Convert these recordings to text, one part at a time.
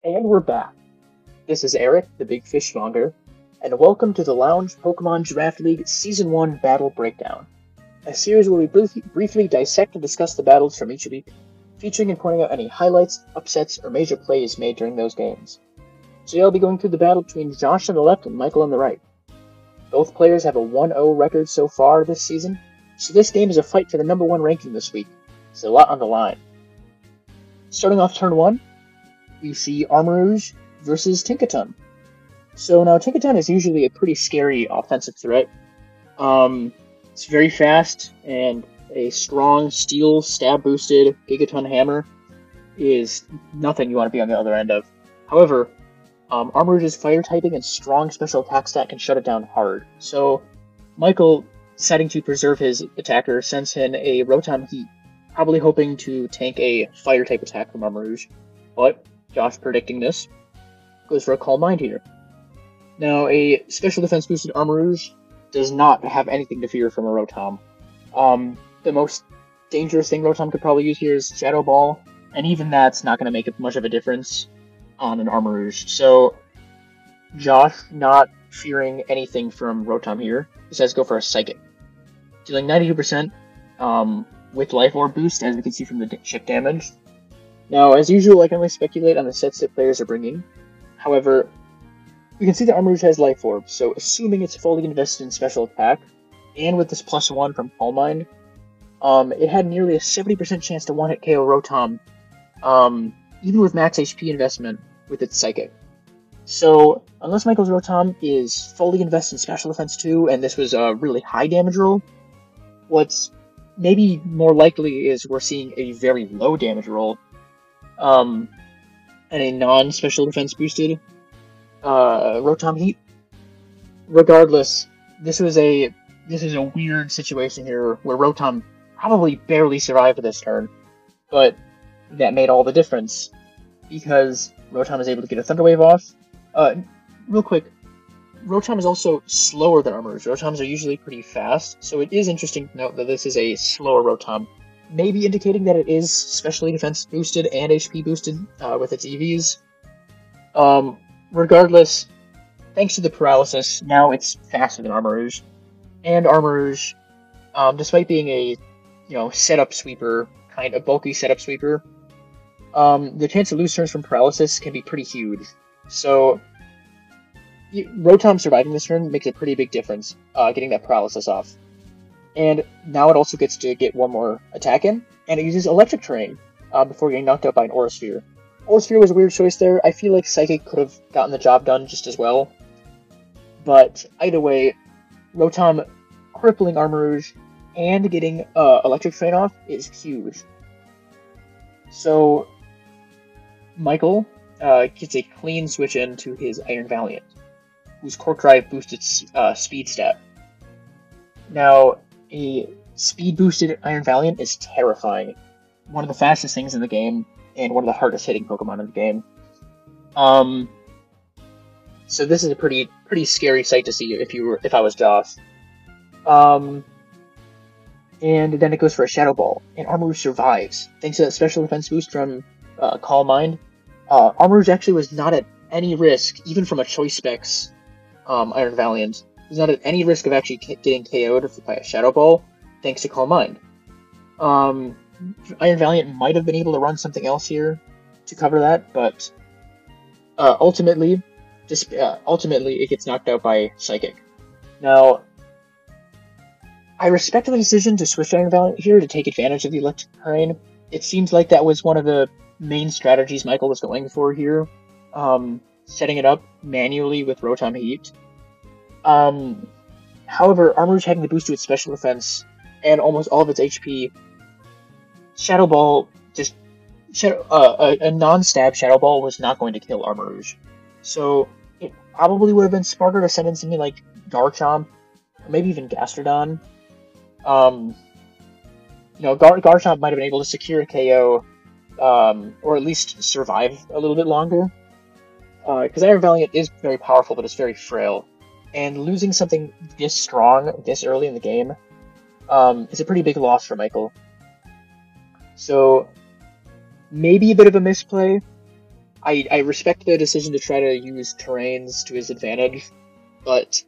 And we're back. This is Eric, the Big Fishmonger, and welcome to the Lounge Pokemon Draft League Season 1 Battle Breakdown, a series where we briefly dissect and discuss the battles from each week, featuring and pointing out any highlights, upsets, or major plays made during those games. Today I'll be going through the battle between Josh on the left and Michael on the right. Both players have a 1-0 record so far this season, so this game is a fight for the number 1 ranking this week. There's a lot on the line. Starting off turn 1, we see Armarouge versus Tinkaton. So now Tinkaton is usually a pretty scary offensive threat. It's very fast, and a strong steel stab boosted Gigaton Hammer is nothing you want to be on the other end of. However, Armarouge's fire typing and strong special attack stat can shut it down hard. So Michael, deciding to preserve his attacker, sends in a Rotom Heat, probably hoping to tank a fire type attack from Armarouge. But Josh, predicting this, goes for a Calm Mind here. Now, a special defense boosted Armarouge does not have anything to fear from a Rotom. The most dangerous thing Rotom could probably use here is Shadow Ball, and even that's not going to make much of a difference on an Armarouge. So, Josh, not fearing anything from Rotom here, decides to go for a Psychic, dealing 92% with Life Orb boost, as we can see from the chip damage. Now, as usual, I can only speculate on the sets that players are bringing. However, we can see that Armarouge has Life Orb, so assuming it's fully invested in special attack, and with this +1 from Calm Mind, it had nearly a 70% chance to one-hit KO Rotom, even with max HP investment with its Psychic. So, unless Michael's Rotom is fully invested in special defense too, and this was a really high damage roll, what's maybe more likely is we're seeing a very low damage roll, and a non-special defense boosted Rotom Heat. Regardless, this is a weird situation here where Rotom probably barely survived this turn, but that made all the difference because Rotom is able to get a Thunder Wave off. Real quick, Rotom is also slower than Armarouge. Rotoms are usually pretty fast, so it is interesting to note that this is a slower Rotom, maybe indicating that it is specially defense boosted and HP boosted with its EVs. Regardless, thanks to the paralysis, now it's faster than Armarouge. And Armarouge, despite being a setup sweeper, kind of bulky setup sweeper, the chance to lose turns from paralysis can be pretty huge. So Rotom surviving this turn makes a pretty big difference, getting that paralysis off. And now it also gets to get one more attack in, and it uses Electric Terrain before getting knocked out by an Aura Sphere. Aura Sphere was a weird choice there. I feel like Psychic could have gotten the job done just as well. But either way, Rotom crippling Armarouge and getting Electric Terrain off is huge. So Michael gets a clean switch into his Iron Valiant, whose Cork Drive boosts its speed stat. Now, a speed-boosted Iron Valiant is terrifying. One of the fastest things in the game, and one of the hardest-hitting Pokemon in the game. So this is a pretty scary sight to see if I was Josh. And then it goes for a Shadow Ball, and Armarouge survives, thanks to that special defense boost from Calm Mind. Armarouge actually was not at any risk, even from a Choice Specs Iron Valiant. He's not at any risk of actually getting KO'd by a Shadow Ball, thanks to Calm Mind. Iron Valiant might have been able to run something else here to cover that, but ultimately it gets knocked out by Psychic. Now, I respect the decision to switch Iron Valiant here to take advantage of the Electric Terrain. It seems like that was one of the main strategies Michael was going for here, setting it up manually with Rotom Heat. However, Armarouge having the boost to its special defense and almost all of its HP, Shadow Ball a non-stab Shadow Ball was not going to kill Armarouge. So it probably would have been smarter to send in something like Garchomp, or maybe even Gastrodon. Garchomp might have been able to secure a KO, or at least survive a little bit longer. Because Iron Valiant is very powerful, but it's very frail. And losing something this strong, this early in the game, is a pretty big loss for Michael. So, maybe a bit of a misplay. I respect the decision to try to use terrains to his advantage, but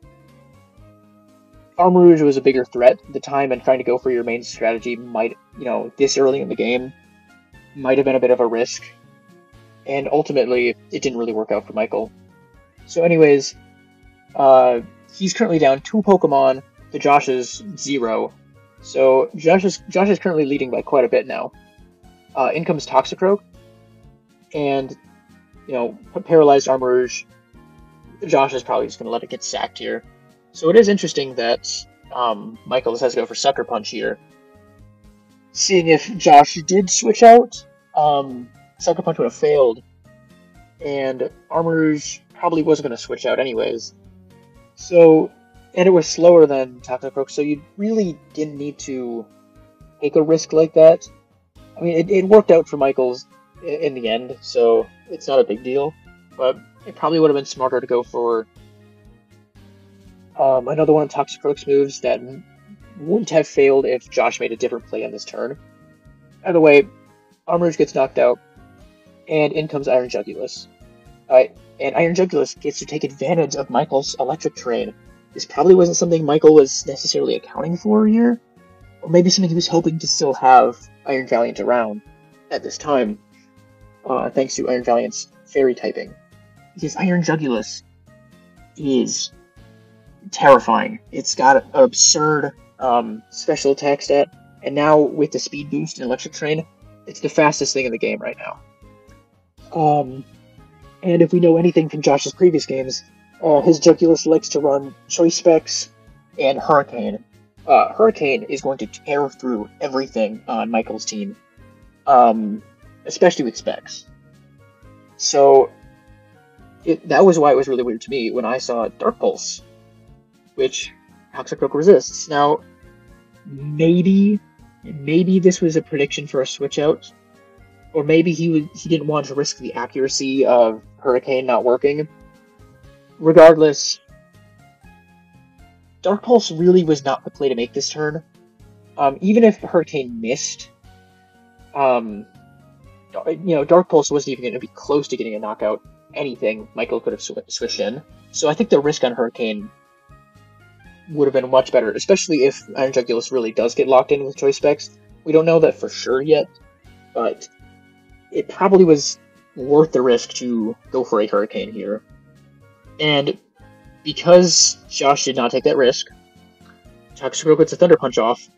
Armarouge was a bigger threat at the time, and trying to go for your main strategy might, this early in the game, might have been a bit of a risk. And ultimately, it didn't really work out for Michael. So anyways, he's currently down 2 Pokemon to Josh's 0. So Josh is currently leading by quite a bit now. In comes Toxicroak, and, paralyzed Armarouge. Josh is probably just going to let it get sacked here. So it is interesting that Michael has to go for Sucker Punch here. Seeing if Josh did switch out, Sucker Punch would have failed, and Armarouge probably wasn't going to switch out anyways. So, and it was slower than Toxicroak, so you really didn't need to take a risk like that. I mean, it worked out for Michael's in the end, so it's not a big deal, but it probably would have been smarter to go for another one of Toxicroak's moves that wouldn't have failed if Josh made a different play on this turn. Either way, Armarouge gets knocked out, and in comes Iron Jugulis. And Iron Jugulis gets to take advantage of Michael's electric terrain. This probably wasn't something Michael was necessarily accounting for here, or maybe something he was hoping to still have Iron Valiant around at this time, thanks to Iron Valiant's fairy typing. Because Iron Jugulis is terrifying. It's got an absurd special attack stat, and now with the speed boost and electric terrain, it's the fastest thing in the game right now. And if we know anything from Josh's previous games, his Jugulis likes to run Choice Specs and Hurricane. Hurricane is going to tear through everything on Michael's team, especially with Specs. So that was why it was really weird to me when I saw Dark Pulse, which Toxicroak resists. Now, maybe this was a prediction for a switch out, or maybe he didn't want to risk the accuracy of Hurricane not working. Regardless, Dark Pulse really was not the play to make this turn. Even if Hurricane missed, Dark Pulse wasn't even going to be close to getting a knockout. Anything Michael could have switched in. So I think the risk on Hurricane would have been much better, especially if Iron Jugulis really does get locked in with Choice Specs. We don't know that for sure yet, but it probably was worth the risk to go for a Hurricane here. And because Josh did not take that risk, Toxicroak gets a Thunder Punch off,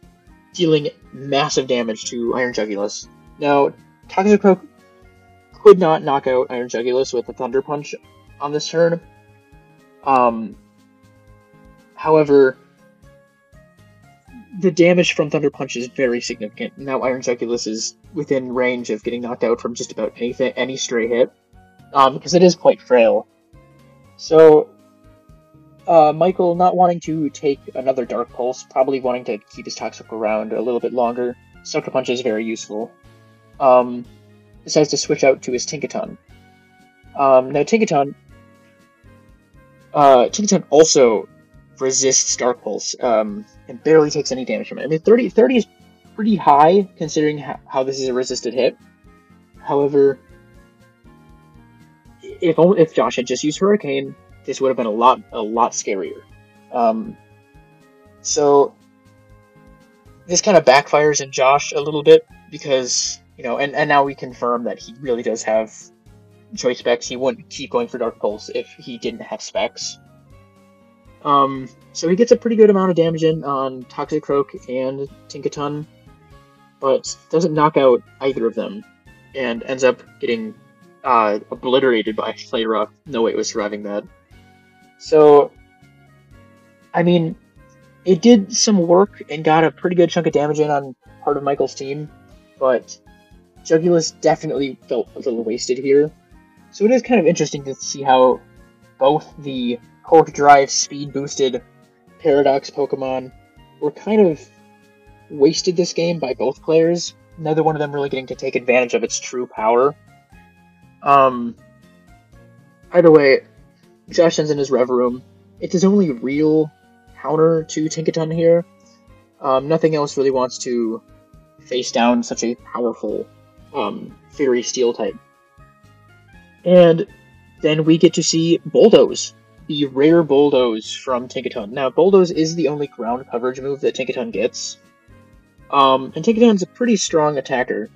dealing massive damage to Iron Jugulis. Now, Toxicroak could not knock out Iron Jugulis with a Thunder Punch on this turn. However, the damage from Thunder Punch is very significant. Now Iron Jugulis is within range of getting knocked out from just about any stray hit, because it is quite frail. So, Michael, not wanting to take another Dark Pulse, probably wanting to keep his Toxicroak around a little bit longer, Sucker Punch is very useful. Decides to switch out to his Tinkaton. Now Tinkaton also resists Dark Pulse, and barely takes any damage from it. I mean, 30 is pretty high, considering how this is a resisted hit. However, if Josh had just used Hurricane, this would have been a lot scarier. So, this kind of backfires in Josh a little bit, because, and now we confirm that he really does have Choice Specs. He wouldn't keep going for Dark Pulse if he didn't have Specs. So he gets a pretty good amount of damage in on Toxicroak and Tinkaton, but doesn't knock out either of them, and ends up getting obliterated by Tera. No way it was surviving that. So, I mean, it did some work and got a pretty good chunk of damage in on part of Michael's team, but Jugulis definitely felt a little wasted here. So it is kind of interesting to see how both the Cork Drive speed boosted Paradox Pokemon were kind of wasted this game by both players. Neither one of them really getting to take advantage of its true power. Either way, Josh sends in his Rev Room. It's his only real counter to Tinkaton here. Nothing else really wants to face down such a powerful Fairy Steel type. And then we get to see Bulldoze, the rare Bulldoze from Tinkaton. Now, Bulldoze is the only ground coverage move that Tinkaton gets. And Tinkaton's a pretty strong attacker.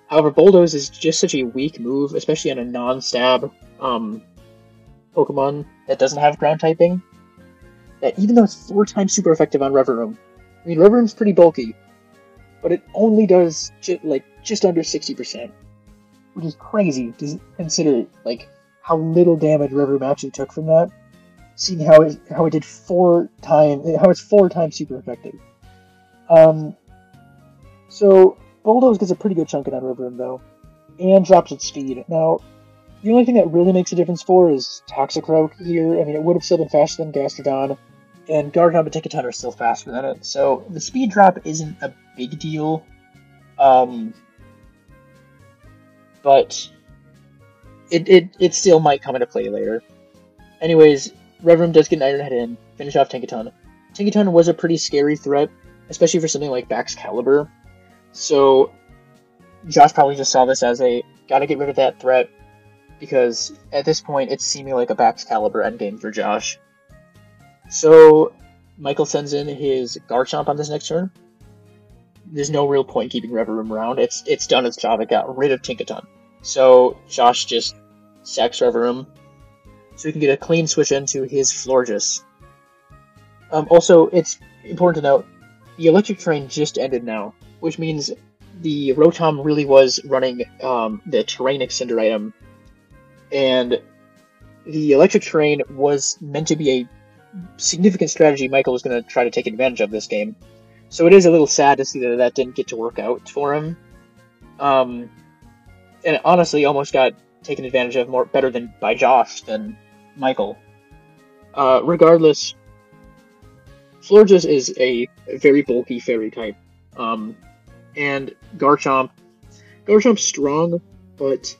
However, Bulldoze is just such a weak move, especially on a non-stab Pokemon that doesn't have ground typing, that even though it's 4 times super effective on Revavroom, I mean, Revavroom's pretty bulky, but it only does just under 60%, which is crazy to consider how little damage Revavroom actually took from that. Seeing how it did 4 times, how it's 4 times super effective. So Bulldoze gets a pretty good chunk in on Revavroom though, and drops its speed. Now, the only thing that really makes a difference for is Toxicroak here. I mean, it would have still been faster than Gastrodon, and Garchomp and Tinkaton are still faster than it, so the speed drop isn't a big deal. But it still might come into play later. Anyways, Revavroom does get an Iron Head in, finish off Tinkaton. Tinkaton was a pretty scary threat, especially for something like Baxcalibur. So Josh probably just saw this as a gotta get rid of that threat, because at this point it's seeming like a Baxcalibur endgame for Josh. So Michael sends in his Garchomp on this next turn. There's no real point keeping Revavroom around. It's done its job. It got rid of Tinkaton. So Josh just sacks Revavroom, so he can get a clean switch into his Florges. Also, it's important to note, the Electric Train just ended now, which means the Rotom really was running the Terrain Extender item, and the Electric Train was meant to be a significant strategy Michael was going to try to take advantage of this game. So it is a little sad to see that didn't get to work out for him. And it honestly almost got taken advantage of better by Josh than Michael. Regardless, Florges is a very bulky fairy type. And Garchomp's strong, but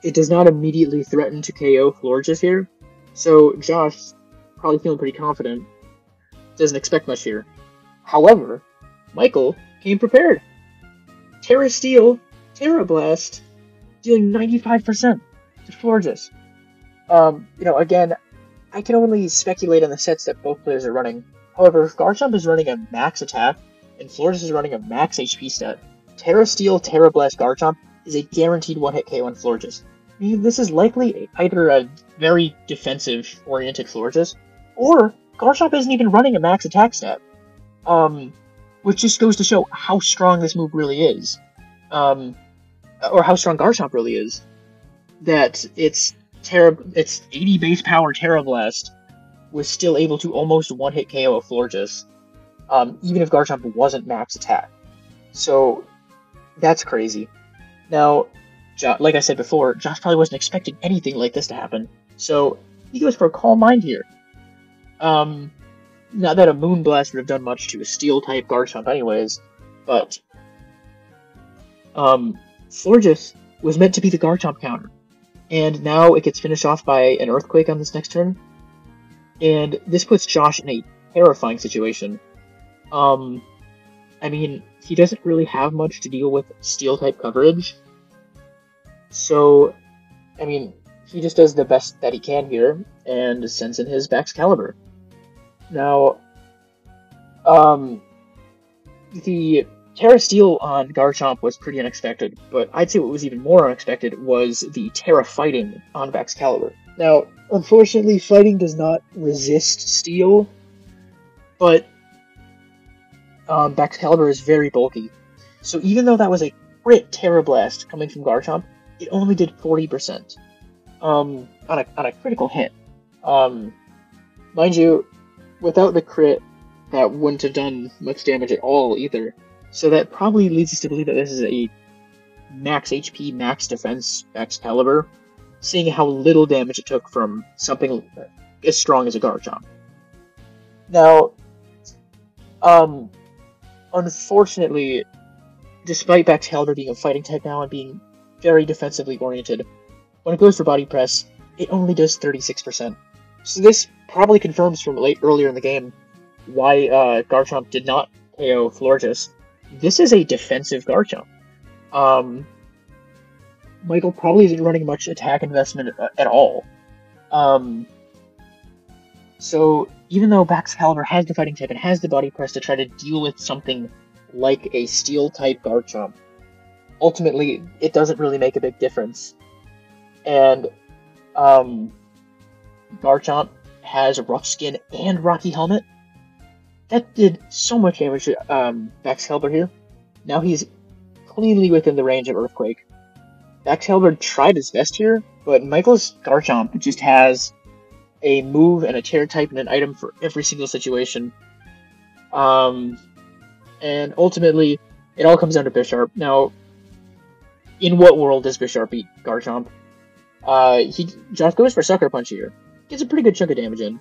it does not immediately threaten to KO Florges here. So Josh, probably feeling pretty confident, doesn't expect much here. However, Michael came prepared. Tera Steel, Tera Blast, dealing 95% to Florges. Again, I can only speculate on the sets that both players are running. However, if Garchomp is running a max attack, and Florges is running a max HP stat, Tera Steel, Tera Blast Garchomp is a guaranteed one-hit KO on Florges. I mean, this is likely either a very defensive-oriented Florges, or Garchomp isn't even running a max attack stat. Which just goes to show how strong this move really is. Or how strong Garchomp really is. That its 80 base power Tera Blast was still able to almost one-hit KO a Florges, even if Garchomp wasn't max attack. So, that's crazy. Now, like I said before, Josh probably wasn't expecting anything like this to happen, so he goes for a calm mind here. Not that a Moonblast would have done much to a Steel-type Garchomp anyways, but Florges was meant to be the Garchomp counter, and now it gets finished off by an Earthquake on this next turn, and this puts Josh in a terrifying situation. I mean, he doesn't really have much to deal with Steel-type coverage, so, I mean, he just does the best that he can here, and sends in his Baxcalibur. Now, the Tera Steel on Garchomp was pretty unexpected, but I'd say what was even more unexpected was the Tera Fighting on Baxcalibur. Now, unfortunately, Fighting does not resist Steel, but Baxcalibur is very bulky. So even though that was a crit Tera Blast coming from Garchomp, it only did 40% on a critical hit. Mind you, without the crit, that wouldn't have done much damage at all either. So that probably leads us to believe that this is a max HP, max defense Baxcalibur, seeing how little damage it took from something as strong as a Garchomp. Now, unfortunately, despite Baxcalibur being a fighting type now and being very defensively oriented, when it goes for Body Press, it only does 36%. So this probably confirms from earlier in the game why Garchomp did not KO Florges. This is a defensive Garchomp. Michael probably isn't running much attack investment at all. So even though Baxcalibur has the fighting type and has the body press to try to deal with something like a steel type Garchomp, ultimately it doesn't really make a big difference. And Garchomp has Rough Skin and Rocky Helmet. That did so much damage to Baxcalibur here. Now he's cleanly within the range of Earthquake. Baxcalibur tried his best here, but Michael's Garchomp just has a move and a Tera type and an item for every single situation. And ultimately, it all comes down to Bisharp. Now, in what world does Bisharp beat Garchomp? Josh goes for Sucker Punch here. Gets a pretty good chunk of damage in.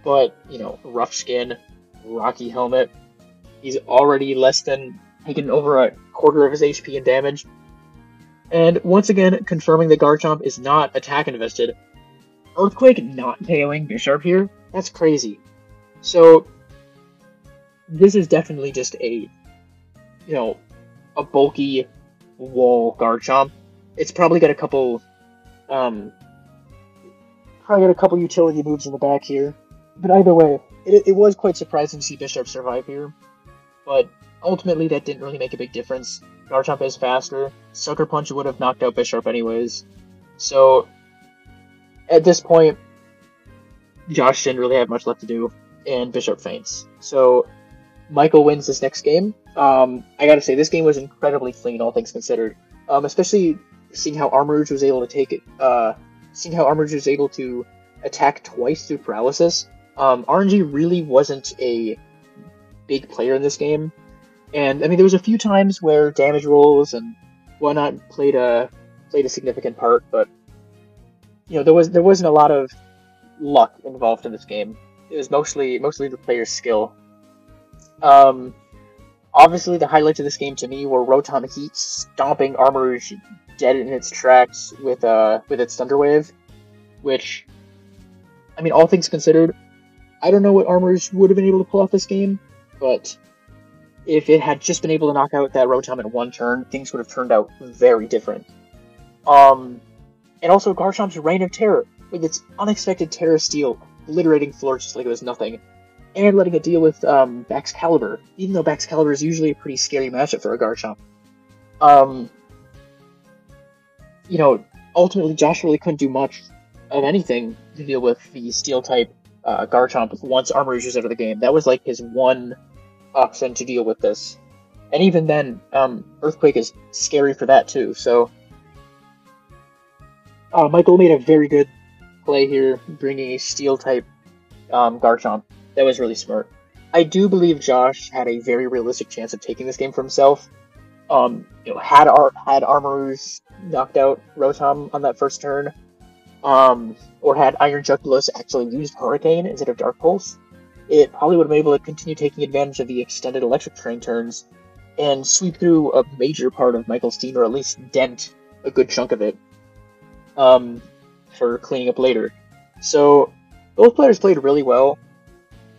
But, Rough Skin, Rocky Helmet, he's already taken over a quarter of his HP in damage. And once again, confirming that Garchomp is not attack invested. Earthquake not KOing Bisharp here? That's crazy. So, this is definitely just a bulky wall Garchomp. It's probably got a couple utility moves in the back here. But either way, it was quite surprising to see Bisharp survive here. But ultimately, that didn't really make a big difference. Garchomp is faster. Sucker Punch would have knocked out Bisharp anyways. So, at this point, Josh didn't really have much left to do, and Bisharp faints. So, Michael wins this next game. I gotta say, this game was incredibly clean, all things considered. Especially seeing how Armarouge was able to attack twice through paralysis. RNG really wasn't a big player in this game. And, there was a few times where damage rolls and whatnot played a significant part, but, there wasn't a lot of luck involved in this game. It was mostly the player's skill. Obviously, the highlights of this game to me were Rotom Heat stomping Armarouge dead in its tracks with its Thunder Wave, which, all things considered, I don't know what Armarouge would have been able to pull off this game, but if it had just been able to knock out that Rotom in one turn, things would have turned out very different. And also Garchomp's Reign of Terror, with its unexpected Terra Steel, obliterating floors just like it was nothing, and letting it deal with Baxcalibur, even though Baxcalibur is usually a pretty scary matchup for a Garchomp. Ultimately Josh really couldn't do much of anything to deal with the Steel-type Garchomp once Armarouge was out of the game. That was like his one option to deal with this. And even then, Earthquake is scary for that too, so Michael made a very good play here, bringing a Steel-type Garchomp. That was really smart. I do believe Josh had a very realistic chance of taking this game for himself. Had Armarouge knocked out Rotom on that first turn, or had Iron Jugulis actually used Hurricane instead of Dark Pulse, it probably would have been able to continue taking advantage of the extended Electric Terrain turns and sweep through a major part of Michael's team, or at least dent a good chunk of it, for cleaning up later. So, both players played really well,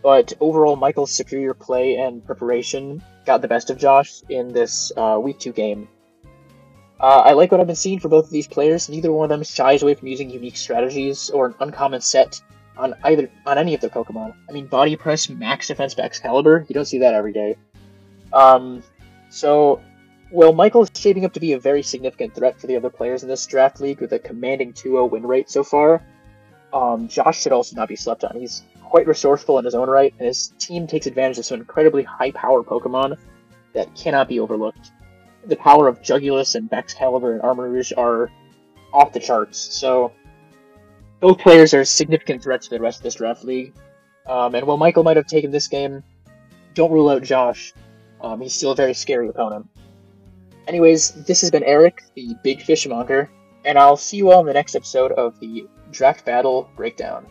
but overall Michael's superior play and preparation got the best of Josh in this Week 2 game. I like what I've been seeing for both of these players. Neither one of them shies away from using unique strategies or an uncommon set on any of their Pokemon. Body Press, Max Defense, Baxcalibur, you don't see that every day. So, while Michael is shaping up to be a very significant threat for the other players in this draft league with a commanding 2-0 win rate so far, Josh should also not be slept on. He's quite resourceful in his own right, and his team takes advantage of some incredibly high-power Pokemon that cannot be overlooked. The power of Jugulis and Baxcalibur and Armarouge are off the charts, so both players are significant threats to the rest of this draft league. And while Michael might have taken this game, don't rule out Josh. He's still a very scary opponent. Anyways, this has been Eric, the Big Fishmonger, and I'll see you all in the next episode of the Draft Battle Breakdown.